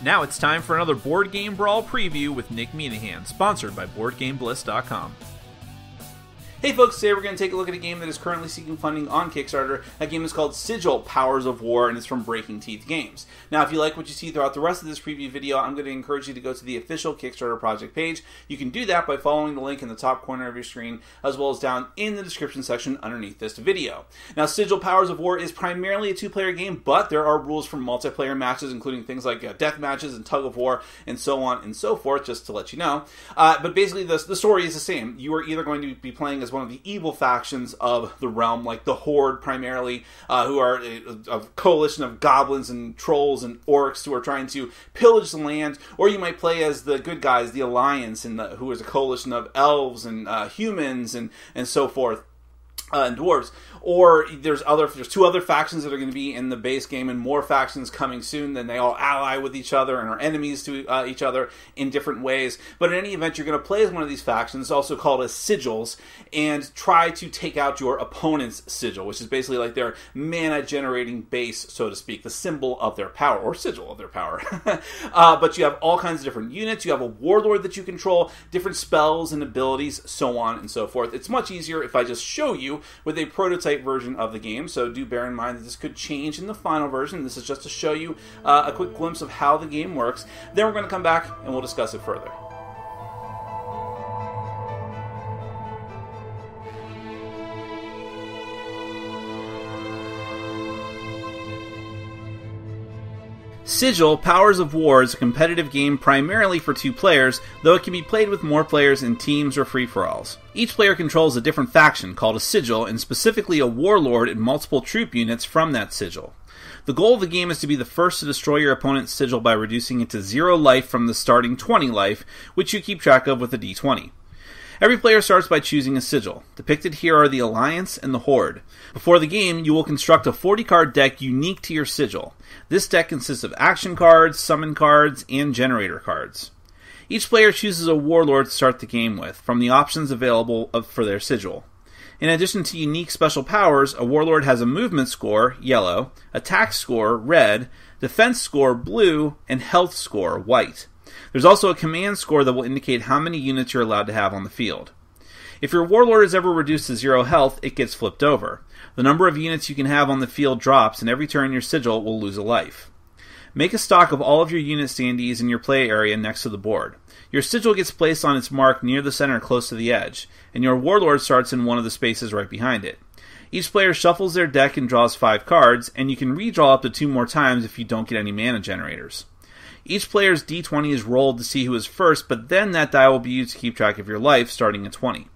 Now it's time for another Board Game Brawl preview with Nick Minahan, sponsored by BoardGameBliss.com. Hey folks, today we're going to take a look at a game that is currently seeking funding on Kickstarter. That game is called Sigil, Powers of War, and it's from Breaking Teeth Games. Now, if you like what you see throughout the rest of this preview video, I'm going to encourage you to go to the official Kickstarter project page. You can do that by following the link in the top corner of your screen, as well as down in the description section underneath this video. Now, Sigil, Powers of War is primarily a two-player game, but there are rules for multiplayer matches, including things like death matches and tug of war, and so on and so forth, just to let you know. But basically, the story is the same. You are either going to be playing as one of the evil factions of the realm, like the Horde primarily, who are a coalition of goblins and trolls and orcs who are trying to pillage the land, or you might play as the good guys, the Alliance, who is a coalition of elves and humans and so forth. And dwarves. Or there's two other factions that are going to be in the base game, and more factions coming soon. Then they all ally with each other and are enemies to each other in different ways. But in any event, you're going to play as one of these factions, also called as sigils, and try to take out your opponent's sigil, which is basically like their mana-generating base, so to speak, the symbol of their power, or sigil of their power. But you have all kinds of different units. You have a warlord that you control, different spells and abilities, so on and so forth. It's much easier if I just show you with a prototype version of the game, so do bear in mind that this could change in the final version. This is just to show you a quick glimpse of how the game works. Then we're going to come back and we'll discuss it further. Sigil, Powers of War is a competitive game primarily for two players, though it can be played with more players in teams or free-for-alls. Each player controls a different faction called a sigil, and specifically a warlord and multiple troop units from that sigil. The goal of the game is to be the first to destroy your opponent's sigil by reducing it to 0 life from the starting 20 life, which you keep track of with a d20. Every player starts by choosing a sigil. Depicted here are the Alliance and the Horde. Before the game, you will construct a 40-card deck unique to your sigil. This deck consists of action cards, summon cards, and generator cards. Each player chooses a warlord to start the game with, from the options available for their sigil. In addition to unique special powers, a warlord has a movement score, yellow, attack score, red, defense score, blue, and health score, white. There's also a command score that will indicate how many units you're allowed to have on the field. If your warlord is ever reduced to 0 health, it gets flipped over. The number of units you can have on the field drops, and every turn your sigil will lose a life. Make a stock of all of your unit standees in your play area next to the board. Your sigil gets placed on its mark near the center close to the edge, and your warlord starts in one of the spaces right behind it. Each player shuffles their deck and draws 5 cards, and you can redraw up to 2 more times if you don't get any mana generators. Each player's d20 is rolled to see who is first, but then that die will be used to keep track of your life, starting at 20.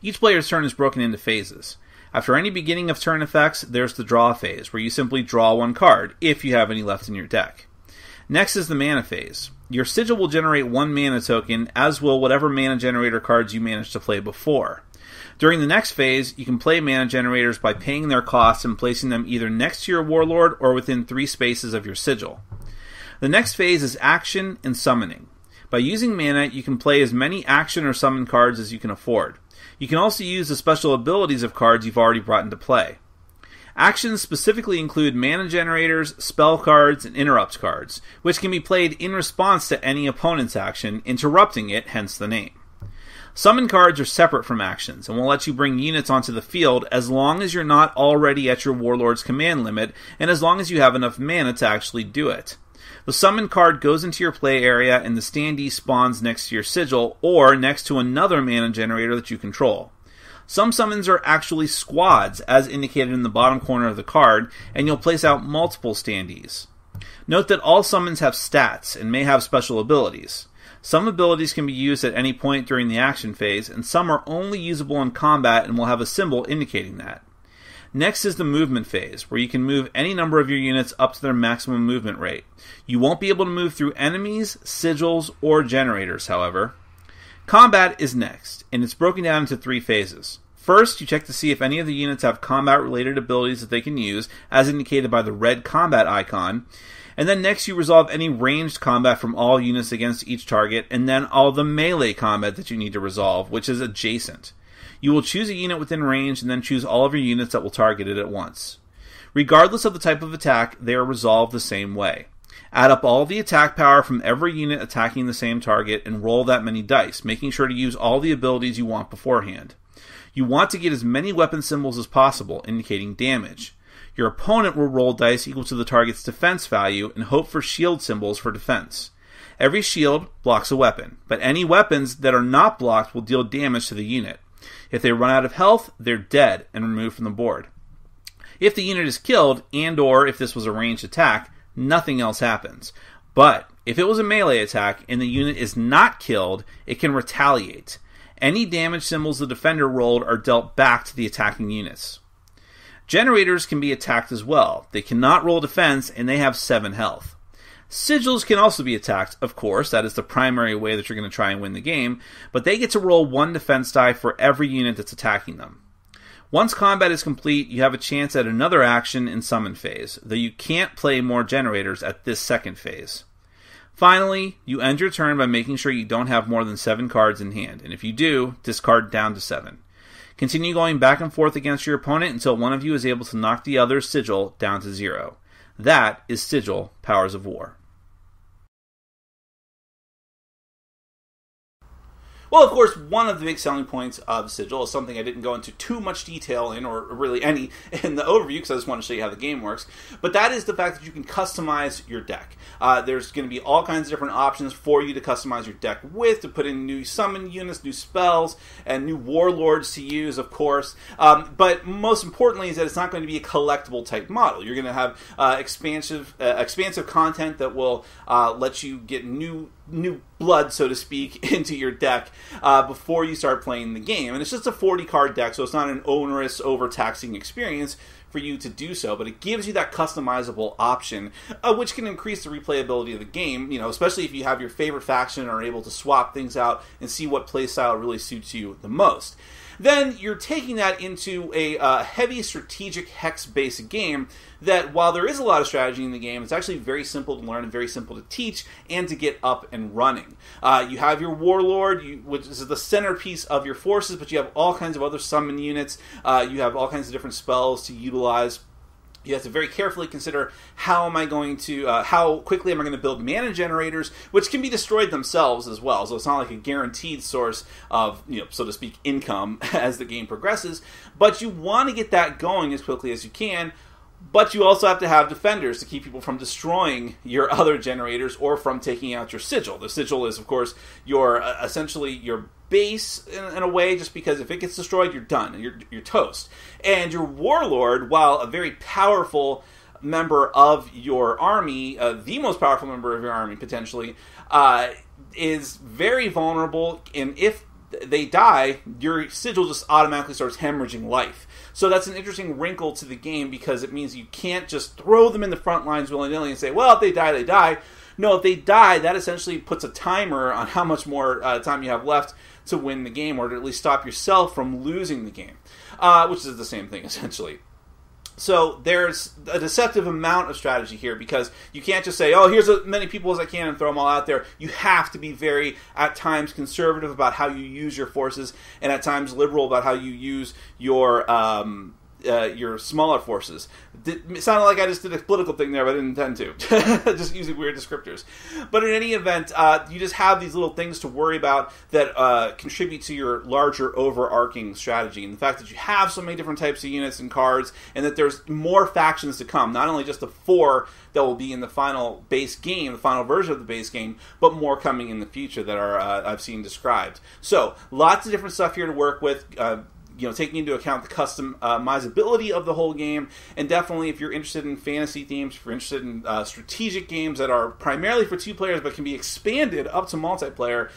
Each player's turn is broken into phases. After any beginning of turn effects, there's the draw phase, where you simply draw 1 card, if you have any left in your deck. Next is the mana phase. Your sigil will generate 1 mana token, as will whatever mana generator cards you managed to play before. During the next phase, you can play mana generators by paying their costs and placing them either next to your warlord or within 3 spaces of your sigil. The next phase is action and summoning. By using mana, you can play as many action or summon cards as you can afford. You can also use the special abilities of cards you've already brought into play. Actions specifically include mana generators, spell cards, and interrupt cards, which can be played in response to any opponent's action, interrupting it, hence the name. Summon cards are separate from actions, and will let you bring units onto the field as long as you're not already at your warlord's command limit, and as long as you have enough mana to actually do it. The summon card goes into your play area and the standee spawns next to your sigil or next to another mana generator that you control. Some summons are actually squads, as indicated in the bottom corner of the card, and you'll place out multiple standees. Note that all summons have stats and may have special abilities. Some abilities can be used at any point during the action phase, and some are only usable in combat and will have a symbol indicating that. Next is the movement phase, where you can move any number of your units up to their maximum movement rate. You won't be able to move through enemies, sigils, or generators, however. Combat is next, and it's broken down into 3 phases. First, you check to see if any of the units have combat-related abilities that they can use, as indicated by the red combat icon. And then next you resolve any ranged combat from all units against each target, and then all the melee combat that you need to resolve, which is adjacent. You will choose a unit within range and then choose all of your units that will target it at once. Regardless of the type of attack, they are resolved the same way. Add up all the attack power from every unit attacking the same target and roll that many dice, making sure to use all the abilities you want beforehand. You want to get as many weapon symbols as possible, indicating damage. Your opponent will roll dice equal to the target's defense value and hope for shield symbols for defense. Every shield blocks a weapon, but any weapons that are not blocked will deal damage to the unit. If they run out of health, they're dead and removed from the board. If the unit is killed, and/or if this was a ranged attack, nothing else happens. But if it was a melee attack and the unit is not killed, it can retaliate. Any damage symbols the defender rolled are dealt back to the attacking units. Generators can be attacked as well. They cannot roll defense and they have 7 health. Sigils can also be attacked, of course, that is the primary way that you're going to try and win the game, but they get to roll 1 defense die for every unit that's attacking them. Once combat is complete, you have a chance at another action in summon phase, though you can't play more generators at this second phase. Finally, you end your turn by making sure you don't have more than 7 cards in hand, and if you do, discard down to 7. Continue going back and forth against your opponent until one of you is able to knock the other's sigil down to 0. That is Sigil, Powers of War. Well, of course, one of the big selling points of Sigil is something I didn't go into too much detail in, or really any, in the overview, because I just want to show you how the game works. But that is the fact that you can customize your deck. There's going to be all kinds of different options for you to customize your deck with, to put in new summon units, new spells, and new warlords to use, of course. But most importantly is that it's not going to be a collectible type model. You're going to have expansive content that will let you get new blood, so to speak, into your deck before you start playing the game. And it's just a 40-card deck, so it's not an onerous, overtaxing experience for you to do so, but it gives you that customizable option, which can increase the replayability of the game, especially if you have your favorite faction and are able to swap things out and see what playstyle really suits you the most. Then you're taking that into a heavy strategic hex-based game that, while there is a lot of strategy in the game, it's actually very simple to learn and very simple to teach and to get up and running. You have your warlord, which is the centerpiece of your forces, but you have all kinds of other summon units. You have all kinds of different spells to utilize. You have to very carefully consider how quickly am I going to build mana generators, which can be destroyed themselves as well. So it's not like a guaranteed source of, so to speak, income as the game progresses. But you want to get that going as quickly as you can. But you also have to have defenders to keep people from destroying your other generators or from taking out your sigil. The sigil is, of course, essentially your base in a way, just because if it gets destroyed, you're done, and you're toast. And your warlord, while a very powerful member of your army, the most powerful member of your army potentially, is very vulnerable, and if they die, your sigil just automatically starts hemorrhaging life. So that's an interesting wrinkle to the game, because it means you can't just throw them in the front lines willy-nilly and say, well, if they die, they die. No, if they die, that essentially puts a timer on how much more time you have left to win the game, or to at least stop yourself from losing the game, which is the same thing, essentially. So there's a deceptive amount of strategy here, because you can't just say, oh, here's as many people as I can and throw them all out there. You have to be very, at times, conservative about how you use your forces, and at times liberal about how you use your smaller forces. It sounded like I just did a political thing there, but I didn't intend to. Just using weird descriptors. But in any event, you just have these little things to worry about that contribute to your larger overarching strategy. And the fact that you have so many different types of units and cards, and that there's more factions to come. Not only just the 4 that will be in the final base game, the final version of the base game, but more coming in the future that are I've seen described. So, lots of different stuff here to work with. Taking into account the customizability of the whole game, and definitely if you're interested in fantasy themes, if you're interested in strategic games that are primarily for 2 players but can be expanded up to multiplayer,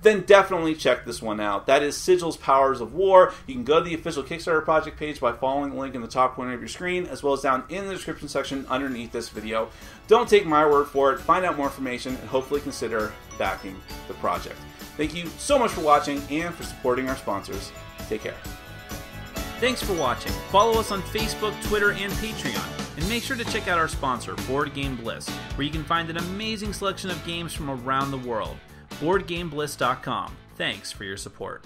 then definitely check this one out. That is Sigil's Powers of War. You can go to the official Kickstarter project page by following the link in the top corner of your screen, as well as down in the description section underneath this video. Don't take my word for it. Find out more information and hopefully consider backing the project. Thank you so much for watching and for supporting our sponsors. Take care. Thanks for watching. Follow us on Facebook, Twitter, and Patreon. And make sure to check out our sponsor, Board Game Bliss, where you can find an amazing selection of games from around the world. BoardGameBliss.com. Thanks for your support.